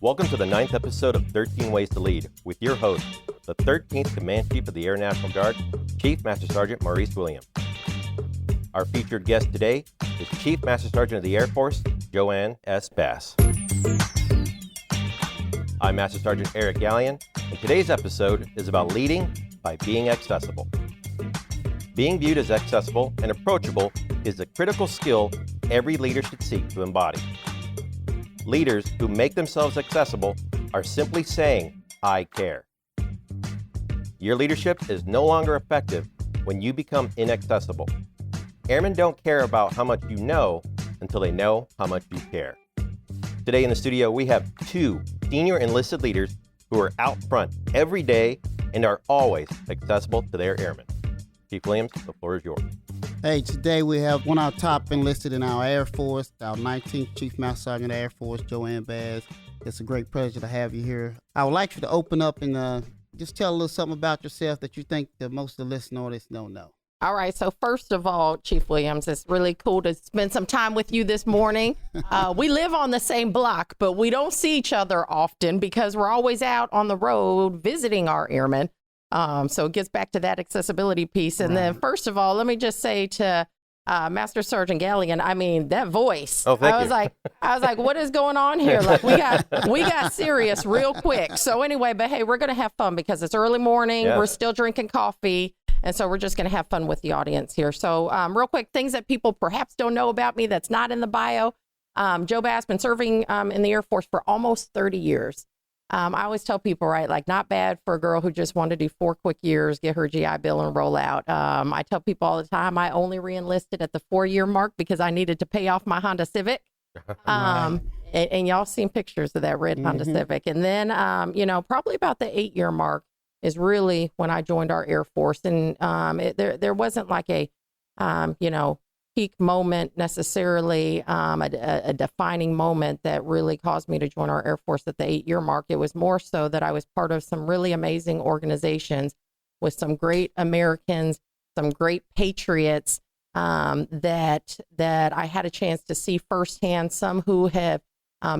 Welcome to the 9th episode of 13 Ways to Lead with your host, the 13th Command Chief of the Air National Guard, Chief Master Sgt. Maurice L. Our featured guest today is Chief Master Sergeant of the Air Force, JoAnne S. Bass. I'm Master Sergeant Eric Gallion, and today's episode is about leading by being accessible. Being viewed as accessible and approachable is a critical skill every leader should seek to embody. Leaders who make themselves accessible are simply saying, I care. Your leadership is no longer effective when you become inaccessible. Airmen don't care about how much you know until they know how much you care. Today in the studio, we have two senior enlisted leaders who are out front every day and are always accessible to their airmen. Chief Williams, the floor is yours. Hey, today we have one of our top enlisted in our Air Force, our 19th Chief Master Sergeant of the Air Force, JoAnne Bass. It's a great pleasure to have you here. I would like you to open up and just tell a little something about yourself that you think that most of the listening audience don't know. All right. So first of all, Chief Williams, it's really cool to spend some time with you this morning. We live on the same block, but we don't see each other often because we're always out on the road visiting our airmen. So it gets back to that accessibility piece. And then first of all, let me just say to Master Sergeant Gallion, I mean, that voice, I was like, what is going on here? Like we got serious real quick. So anyway, but hey, we're going to have fun because it's early morning. Yes. We're still drinking coffee. And so we're just going to have fun with the audience here. So real quick, things that people perhaps don't know about me that's not in the bio. Joe Bass, been serving in the Air Force for almost 30 years. I always tell people, right, like not bad for a girl who just wanted to do 4 quick years, get her GI Bill and roll out. I tell people all the time, I only re-enlisted at the 4-year mark because I needed to pay off my Honda Civic. And y'all seen pictures of that red Honda Civic. And then, probably about the 8-year mark is really when I joined our Air Force. And there wasn't like a, peak moment necessarily, a defining moment that really caused me to join our Air Force at the 8-year mark. It was more so that I was part of some really amazing organizations with some great Americans, some great patriots that I had a chance to see firsthand, some who have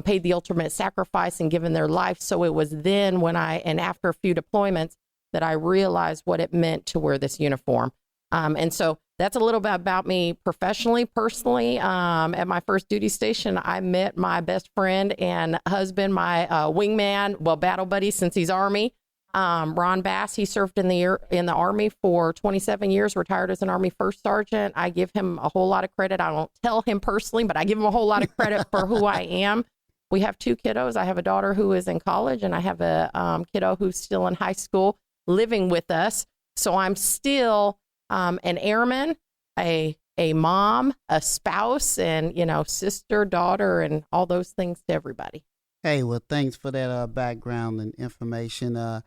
paid the ultimate sacrifice and given their life. So it was then and after a few deployments that I realized what it meant to wear this uniform. And so that's a little bit about me professionally, personally. At my first duty station, I met my best friend and husband, my wingman, battle buddy since he's Army, Ron Bass. He served in the Army for 27 years, retired as an Army First Sergeant. I give him a whole lot of credit. I don't tell him personally, but I give him a whole lot of credit for who I am. We have 2 kiddos. I have a daughter who is in college, and I have a kiddo who's still in high school living with us. So I'm still an airman, a mom, a spouse, and, sister, daughter, and all those things to everybody. Hey, well, thanks for that background and information. As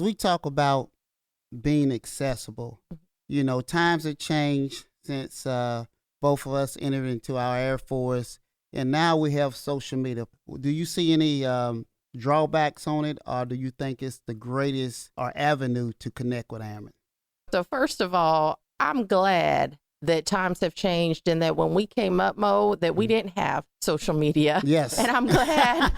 we talk about being accessible, times have changed since both of us entered into our Air Force, and now we have social media. Do you see any drawbacks on it, or do you think it's the greatest avenue to connect with airmen? So first of all, I'm glad that times have changed and that when we came up, Mo, that we didn't have social media. Yes. And I'm glad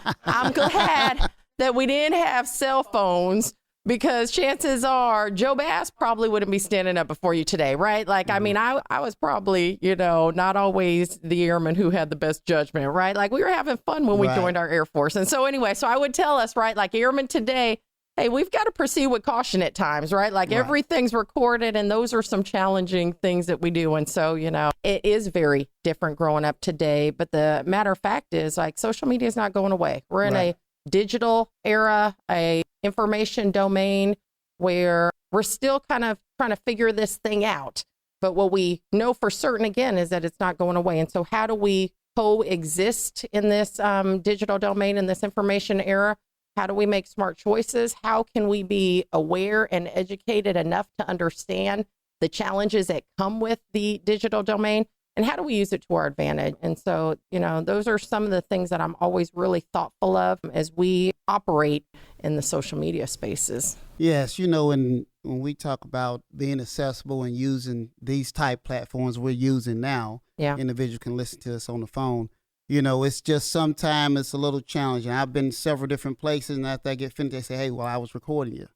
that we didn't have cell phones, because chances are Joe Bass probably wouldn't be standing up before you today, right? Like, I mean, I was probably, not always the airman who had the best judgment, right? Like we were having fun when we joined our Air Force. And so anyway, so I would tell us, right, like airmen today, hey, we've got to proceed with caution at times, right? Like everything's recorded, and those are some challenging things that we do. And so, it is very different growing up today. But the matter of fact is, like, social media is not going away. We're in a digital era, a information domain where we're still kind of trying to figure this thing out. But what we know for certain, again, is that it's not going away. And so how do we coexist in this digital domain, in this information era? How do we make smart choices? How can we be aware and educated enough to understand the challenges that come with the digital domain? And how do we use it to our advantage? And so, those are some of the things that I'm always really thoughtful of as we operate in the social media spaces. Yes, when we talk about being accessible and using these type platforms we're using now, individuals can listen to us on the phone. You know, it's just sometimes it's a little challenging. I've been several different places, and after I get finished, they say, "Hey, well, I was recording you."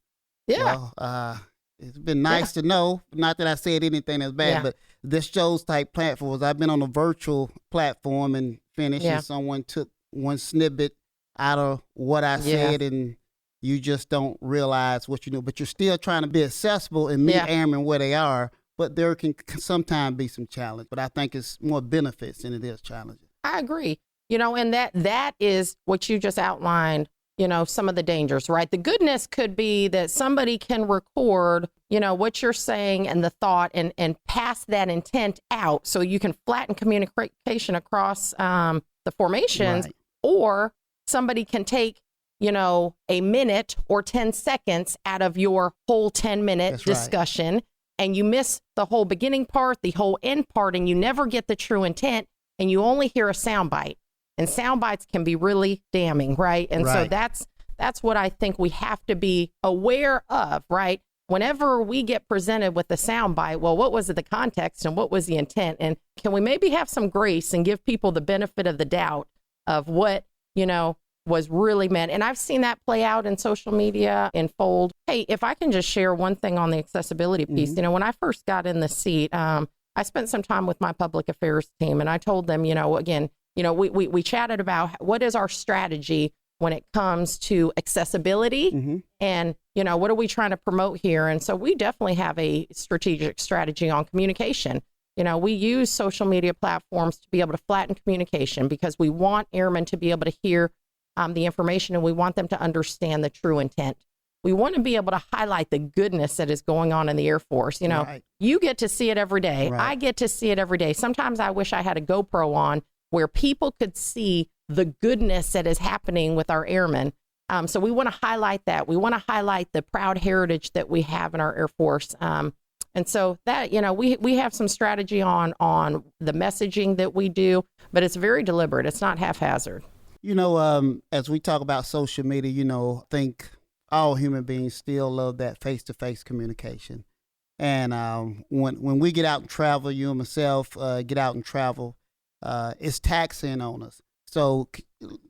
Yeah. Well, it's been nice to know. Not that I said anything that's bad, but this shows type platforms. I've been on a virtual platform and finished, and someone took one snippet out of what I said, and you just don't realize what you know. But you're still trying to be accessible and meet airmen where they are. But there can sometimes be some challenge. But I think it's more benefits than it is challenges. I agree. You know, and that is what you just outlined, you know, some of the dangers, right? The goodness could be that somebody can record, you know, what you're saying and the thought and pass that intent out so you can flatten communication across the formations, or somebody can take, you know, a minute or 10 seconds out of your whole 10-minute discussion, and you miss the whole beginning part, the whole end part, and you never get the true intent, and you only hear a soundbite. And sound bites can be really damning, right? And so that's what I think we have to be aware of, right? Whenever we get presented with a sound bite, well, what was the context and what was the intent? And can we maybe have some grace and give people the benefit of the doubt of what, you know, was really meant? And I've seen that play out in social media unfold. Hey, if I can just share one thing on the accessibility piece, you know, when I first got in the seat, I spent some time with my public affairs team, and I told them, you know, again, you know, we chatted about what is our strategy when it comes to accessibility and, you know, what are we trying to promote here? And so we definitely have a strategic strategy on communication. You know, we use social media platforms to be able to flatten communication because we want airmen to be able to hear the information, and we want them to understand the true intent. We want to be able to highlight the goodness that is going on in the Air Force. You know, you get to see it every day. I get to see it every day. Sometimes I wish I had a GoPro on where people could see the goodness that is happening with our airmen. So we want to highlight that. We want to highlight the proud heritage that we have in our Air Force. And so that, you know, we have some strategy on the messaging that we do, but it's very deliberate. It's not haphazard. You know, as we talk about social media, you know, I think all human beings still love that face-to-face communication. And when we get out and travel, you and myself get out and travel, it's taxing on us. So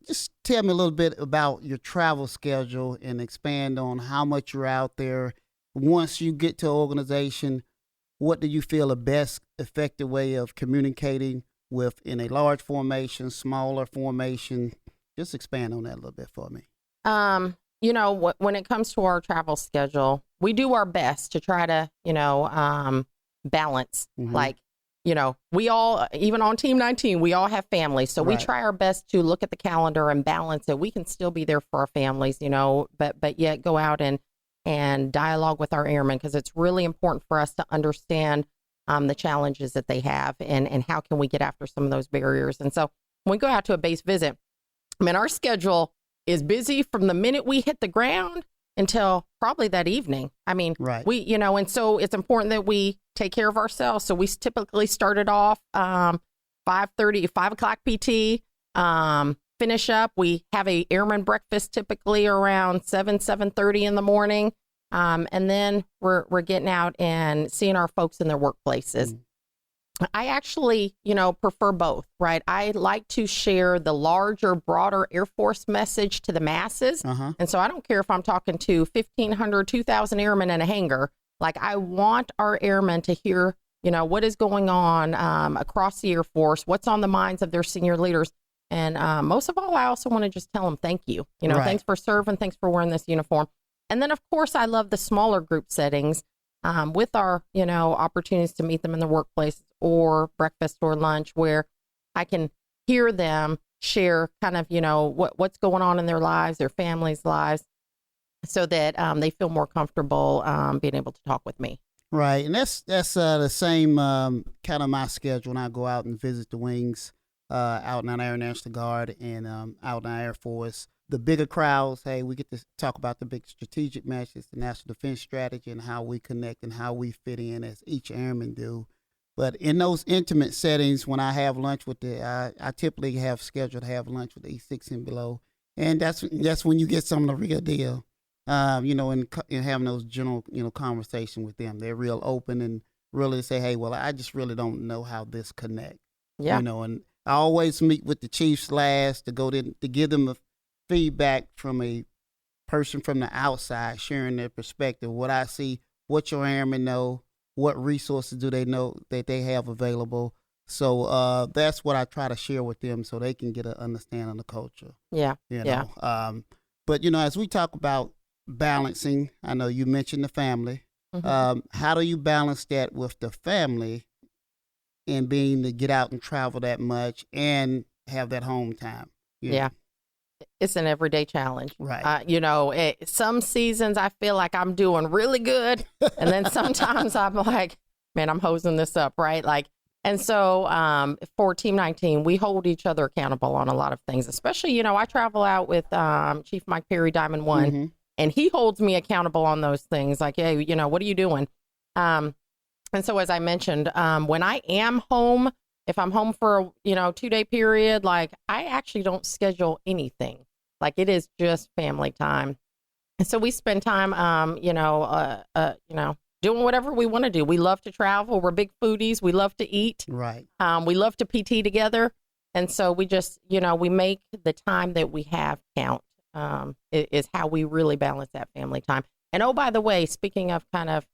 just tell me a little bit about your travel schedule and expand on how much you're out there. Once you get to an organization, what do you feel the best effective way of communicating with in a large formation, smaller formation? Just expand on that a little bit for me. You know, when it comes to our travel schedule, we do our best to try to, you know, balance. Like, you know, we all, even on Team 19, we all have families. So we try our best to look at the calendar and balance it. We can still be there for our families, you know, but yet go out and dialogue with our airmen, because it's really important for us to understand the challenges that they have and how can we get after some of those barriers. And so when we go out to a base visit, I mean, our schedule is busy from the minute we hit the ground until probably that evening. I mean, we, you know, and so it's important that we take care of ourselves. So we typically started off 5:30, 5 o'clock PT, finish up. We have a airman breakfast typically around 7:30 in the morning. And then we're getting out and seeing our folks in their workplaces. I actually, you know, prefer both, right? I like to share the larger, broader Air Force message to the masses. And so I don't care if I'm talking to 1,500, 2,000 airmen in a hangar. Like, I want our airmen to hear, you know, what is going on across the Air Force, what's on the minds of their senior leaders. And most of all, I also want to just tell them thank you. You know, thanks for serving, thanks for wearing this uniform. And then, of course, I love the smaller group settings with our, you know, opportunities to meet them in the workplace or breakfast or lunch, where I can hear them share kind of, you know, what's going on in their lives, their families' lives, so that they feel more comfortable being able to talk with me. Right. And that's the same kind of my schedule when I go out and visit the wings out in our Air National Guard and out in our Air Force. The bigger crowds, hey, we get to talk about the big strategic matches, the national defense strategy, and how we connect and how we fit in as each airman do. But in those intimate settings, when I have lunch with I typically have scheduled to have lunch with the E6 and below. And that's when you get some of the real deal, you know, and having those general, you know, conversation with them. They're real open and really say, hey, well, I just really don't know how this connect. You know, and I always meet with the chiefs last to give them a feedback from a person from the outside, sharing their perspective, what I see, what your airmen know, what resources do they know that they have available. So that's what I try to share with them so they can get an understanding of the culture. Yeah. You know, but you know, as we talk about balancing, I know you mentioned the family. How do you balance that with the family and being to get out and travel that much and have that home time? Yeah. It's an everyday challenge. Right. You know, some seasons I feel like I'm doing really good. And then sometimes I'm like, man, I'm hosing this up, right? Like, and so for Team 19, we hold each other accountable on a lot of things, especially, you know, I travel out with Chief Mike Perry, Diamond One, and he holds me accountable on those things. Like, hey, you know, what are you doing? And so, as I mentioned, when I am home, if I'm home for a 2-day period, like I actually don't schedule anything. Like it is just family time. And so we spend time, doing whatever we want to do. We love to travel. We're big foodies. We love to eat. Right. We love to PT together. And so we just, we make the time that we have count. Is how we really balance that family time. And oh, by the way, speaking of kind of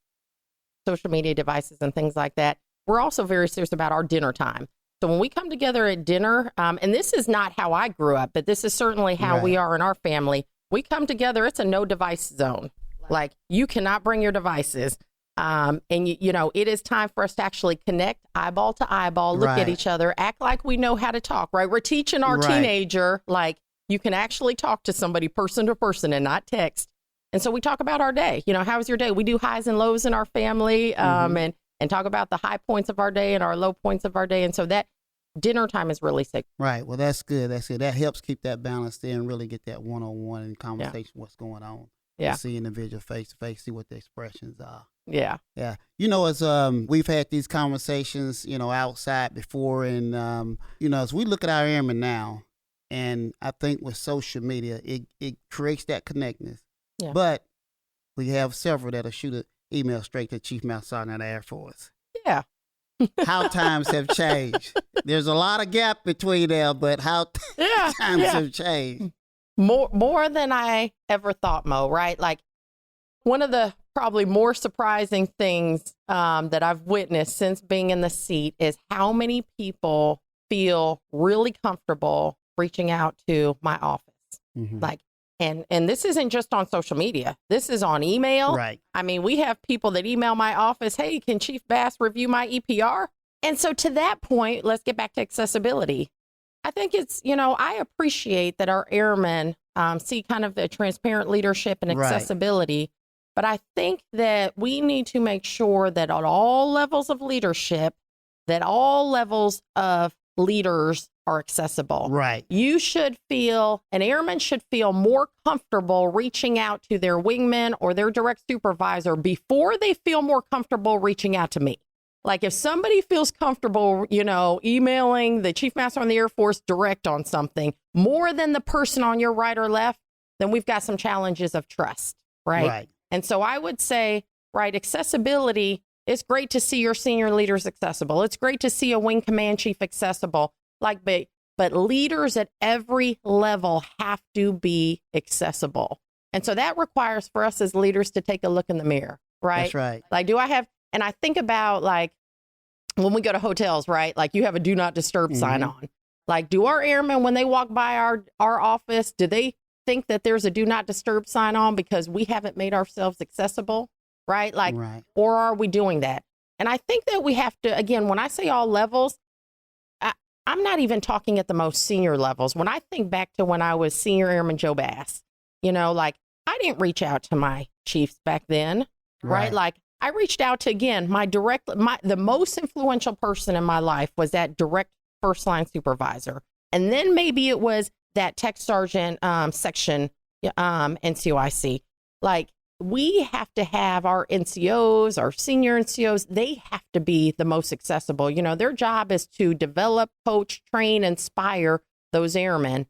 social media devices and things like that, we're also very serious about our dinner time. So when we come together at dinner, and this is not how I grew up, but this is certainly how we are in our family. We come together, it's a no device zone. Like you cannot bring your devices. And it is time for us to actually connect eyeball to eyeball, look at each other, act like we know how to talk, right? We're teaching our teenager, like you can actually talk to somebody person to person and not text. And so we talk about our day. You know, how was your day? We do highs and lows in our family, and talk about the high points of our day and our low points of our day. And so that dinner time is really sick. Right. Well, that's good. That's good. That helps keep that balance there and really get that one-on-one and conversation, what's going on. Yeah. See individual face to face, see what the expressions are. Yeah. Yeah. You know, as we've had these conversations, outside before, and as we look at our airmen now, and I think with social media, it creates that connectedness. Yeah. But we have several that'll shoot an email straight to Chief Master Sgt. of the Air Force. Yeah. How times have changed. There's a lot of gap between them, but how times have changed. More than I ever thought, Mo, right? Like one of the probably more surprising things that I've witnessed since being in the seat is how many people feel really comfortable reaching out to my office. Like, and this isn't just on social media. This is on email. Right. I mean, we have people that email my office, hey, can Chief Bass review my EPR? And so to that point, let's get back to accessibility. I think it's, I appreciate that our airmen see kind of the transparent leadership and accessibility. But I think that we need to make sure that at all levels of leadership, that all levels of leaders are accessible. Right. An airman should feel more comfortable reaching out to their wingman or their direct supervisor before they feel more comfortable reaching out to me. Like if somebody feels comfortable, emailing the Chief Master on the Air Force direct on something more than the person on your right or left, then we've got some challenges of trust, right? And so I would say, accessibility, it's great to see your senior leaders accessible. It's great to see a wing command chief accessible. But leaders at every level have to be accessible. And so that requires for us as leaders to take a look in the mirror, right? That's right. Like, and I think about like when we go to hotels, right? Like you have a do not disturb sign on. Like, do our airmen, when they walk by our office, do they think that there's a do not disturb sign on because we haven't made ourselves accessible, right? Like, or are we doing that? And I think that we have to, again, when I say all levels, I'm not even talking at the most senior levels. When I think back to when I was Senior Airman Joe Bass, like I didn't reach out to my chiefs back then, right? Like I reached out to, again, the most influential person in my life was that direct first line supervisor. And then maybe it was that tech sergeant section NCOIC. Like we have to have our NCOs, our senior NCOs, they have to be the most accessible. Their job is to develop, coach, train, inspire those airmen.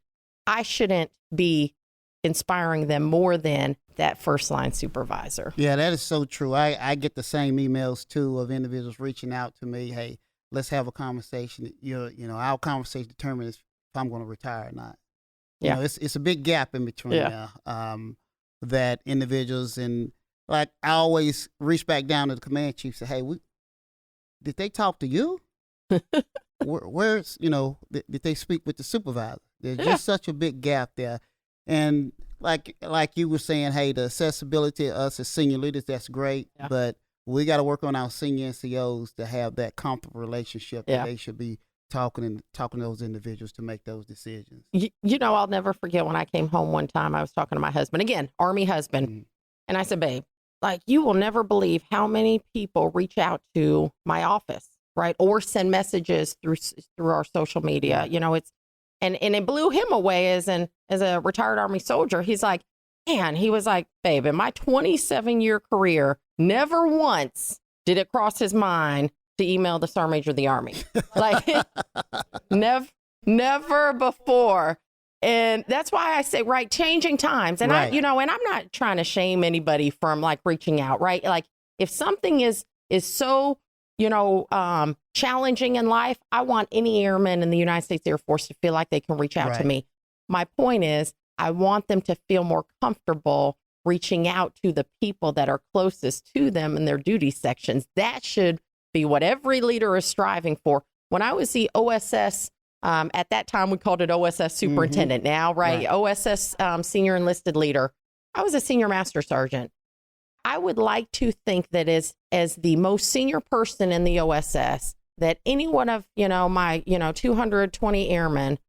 I shouldn't be inspiring them more than that first line supervisor. Yeah, that is so true. I get the same emails too of individuals reaching out to me. Hey, let's have a conversation. Our conversation determines if I'm going to retire or not. Yeah. It's a big gap in between that individuals, and like I always reach back down to the command chief, say, hey, did they talk to you? Where's, did they speak with the supervisor? There's just such a big gap there. And like you were saying, hey, the accessibility of us as senior leaders, that's great. Yeah. But we got to work on our senior NCOs to have that comfortable relationship that they should be talking to those individuals to make those decisions. I'll never forget when I came home one time, I was talking to my husband, again, Army husband. And I said, babe, like, you will never believe how many people reach out to my office, right? Or send messages through our social media. And it blew him away as a retired Army soldier. He's like, man, he was like, babe, in my 27-year career, never once did it cross his mind to email the Sergeant Major of the Army. Like, never before. And that's why I say, right, changing times. And and I'm not trying to shame anybody from like reaching out, right? Like, if something is so, challenging in life, I want any airman in the United States Air Force to feel like they can reach out to me. My point is, I want them to feel more comfortable reaching out to the people that are closest to them in their duty sections. That should be what every leader is striving for. When I was the OSS, at that time we called it OSS superintendent. Now, OSS senior enlisted leader, I was a senior master sergeant. I would like to think that as the most senior person in the OSS, that any one of, my, 220 airmen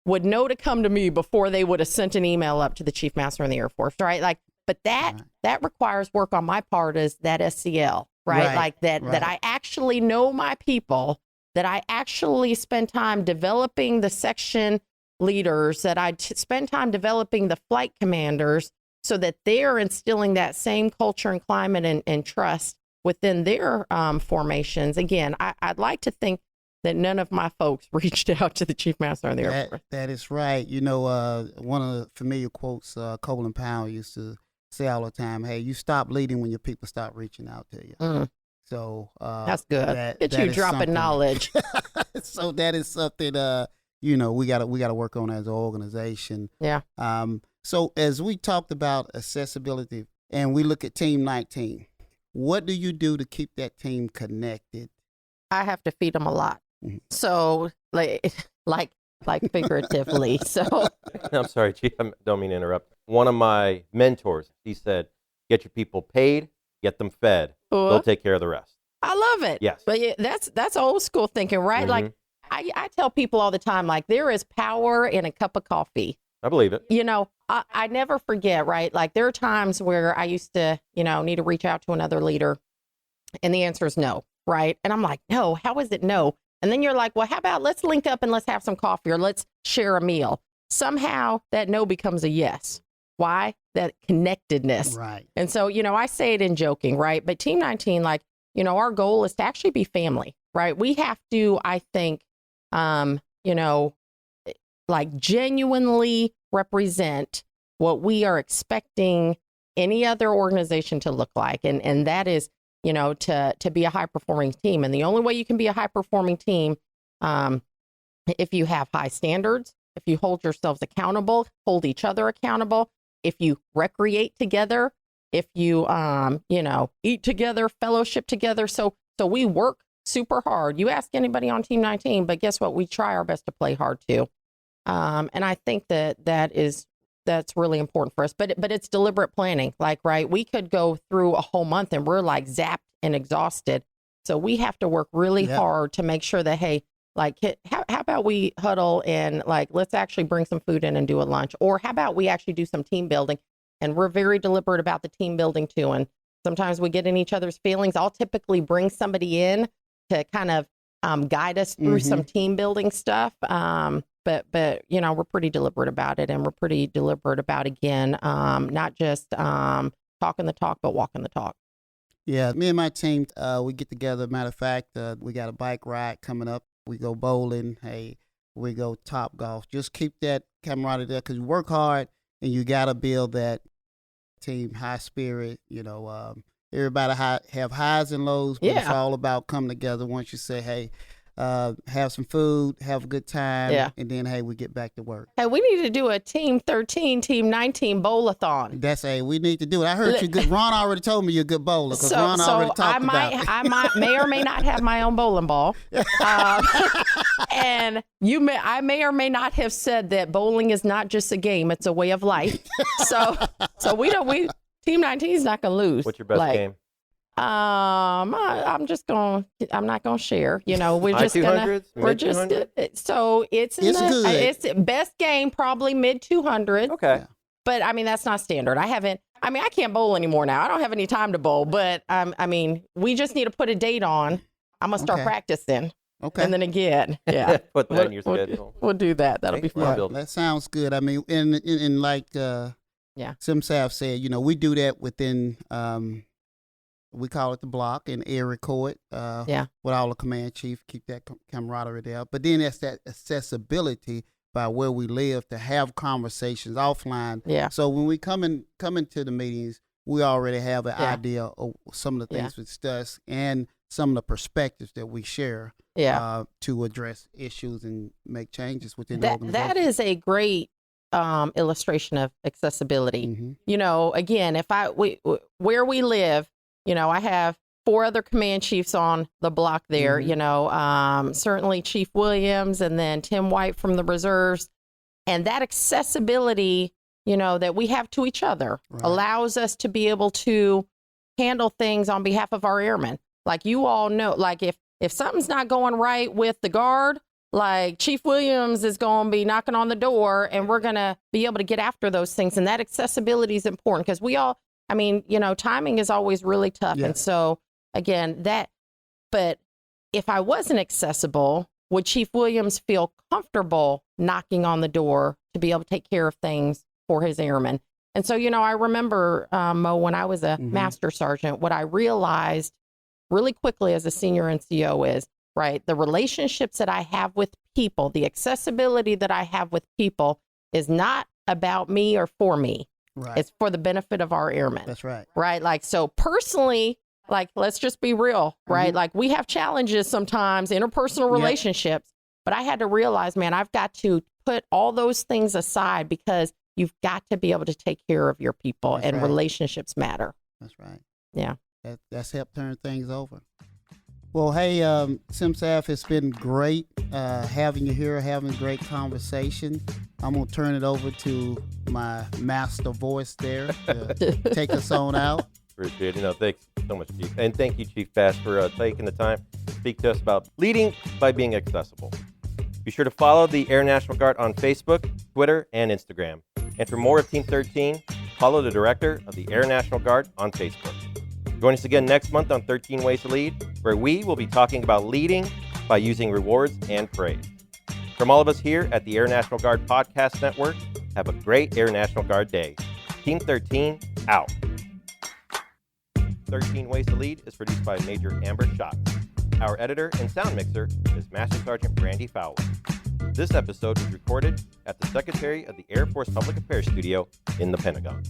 would know to come to me before they would have sent an email up to the Chief Master in the Air Force, right? Like, but that requires work on my part as that SCL, right? Like that I actually know my people, that I actually spend time developing the section leaders, that I spend time developing the flight commanders, so that they're instilling that same culture and climate and trust within their formations. Again, I'd like to think that none of my folks reached out to the Chief Master of the Air Force. That is right. One of the familiar quotes Colin Powell used to say all the time, hey, you stop leading when your people stop reaching out to you. So that's good. Get you dropping knowledge. So that is something we gotta work on as an organization. Yeah. So as we talked about accessibility and we look at Team 19, what do you do to keep that team connected? I have to feed them a lot. So like figuratively. So I'm sorry, Chief, I don't mean to interrupt. One of my mentors, he said, get your people paid, get them fed. They'll take care of the rest. I love it. Yes. But that's old school thinking, right? Like I tell people all the time, like, there is power in a cup of coffee. I believe it. I never forget, right? Like, there are times where I used to, need to reach out to another leader, and the answer is no, right? And I'm like, no, how is it no? And then you're like, well, how about let's link up and let's have some coffee, or let's share a meal. Somehow that no becomes a yes. Why? That connectedness. Right. And so, I say it in joking, right? But Team 19, like, our goal is to actually be family, right? We have to, I think, like, genuinely represent what we are expecting any other organization to look like. And that is, to be a high performing team. And the only way you can be a high performing team, if you have high standards, if you hold yourselves accountable, hold each other accountable, if you recreate together, if you, eat together, fellowship together. So we work super hard. You ask anybody on Team 19, but guess what? We try our best to play hard too. And I think that's really important for us, but it's deliberate planning. Like, right, we could go through a whole month and we're like zapped and exhausted. So we have to work really hard to make sure that, hey, like, how about we huddle and, like, let's actually bring some food in and do a lunch, or how about we actually do some team building? And we're very deliberate about the team building too. And sometimes we get in each other's feelings. I'll typically bring somebody in to kind of guide us through some team building stuff. But we're pretty deliberate about it, and we're pretty deliberate about, again, not just talking the talk, but walking the talk. Yeah, me and my team, we get together. Matter of fact, we got a bike ride coming up. We go bowling. Hey, we go top golf. Just keep that camaraderie there, because you work hard and you got to build that team high spirit. Everybody have highs and lows, but it's all about coming together once you say, hey, have some food, have a good time, Yeah. and then, hey, we get back to work. Hey, we need to do a Team 13, Team 19 bowl-a-thon. We need to do it. I heard you good. Ron already told me you're a good bowler, because Ron already talked about it. I may or may not have my own bowling ball. And I may or may not have said that bowling is not just a game, it's a way of life. So Team 19 is not going to lose. What's your best game? I'm not gonna share. We're just gonna. We're just. So it's good. It's best game probably mid 200. Okay. But I mean that's not standard. I can't bowl anymore now. I don't have any time to bowl. But we just need to put a date on. I'm gonna start practicing. Okay. And then again, yeah. Put that in your schedule. We'll do that. That'll be fun. Yeah, that sounds good. I mean, in like Simsav said, we do that within. We call it the block and air record with all the command chief, keep that camaraderie there. But then that's that accessibility by where we live to have conversations offline. Yeah. So when we come into the meetings, we already have an idea of some of the things we discuss and some of the perspectives that we share to address issues and make changes within the organization. That is a great illustration of accessibility. Mm-hmm. Again, where we live, I have 4 other command chiefs on the block there, certainly Chief Williams and then Tim White from the reserves. And that accessibility, that we have to each other allows us to be able to handle things on behalf of our airmen. Like you all know, like if something's not going right with the guard, like Chief Williams is going to be knocking on the door and we're going to be able to get after those things. And that accessibility is important because timing is always really tough. Yeah. And so, again, but if I wasn't accessible, would Chief Williams feel comfortable knocking on the door to be able to take care of things for his airmen? And so, I remember, Mo, when I was a master sergeant, what I realized really quickly as a senior NCO is, the relationships that I have with people, the accessibility that I have with people is not about me or for me. Right. It's for the benefit of our airmen. That's right. Right. So personally, let's just be real, right? We have challenges sometimes, interpersonal relationships, but I had to realize, man, I've got to put all those things aside because you've got to be able to take care of your people and relationships matter. That's right. Yeah. That's helped turn things over. Well, hey, Simsav, it's been great having you here, having a great conversation. I'm going to turn it over to my master voice there to take us on out. Appreciate it. Thanks so much, Chief. And thank you, Chief Bass, for taking the time to speak to us about leading by being accessible. Be sure to follow the Air National Guard on Facebook, Twitter, and Instagram. And for more of Team 13, follow the Director of the Air National Guard on Facebook. Join us again next month on 13 Ways to Lead, where we will be talking about leading by using rewards and praise. From all of us here at the Air National Guard Podcast Network, have a great Air National Guard day. Team 13, out. 13 Ways to Lead is produced by Major Amber Schatz. Our editor and sound mixer is Master Sergeant Brandy Fowler. This episode was recorded at the Secretary of the Air Force Public Affairs Studio in the Pentagon.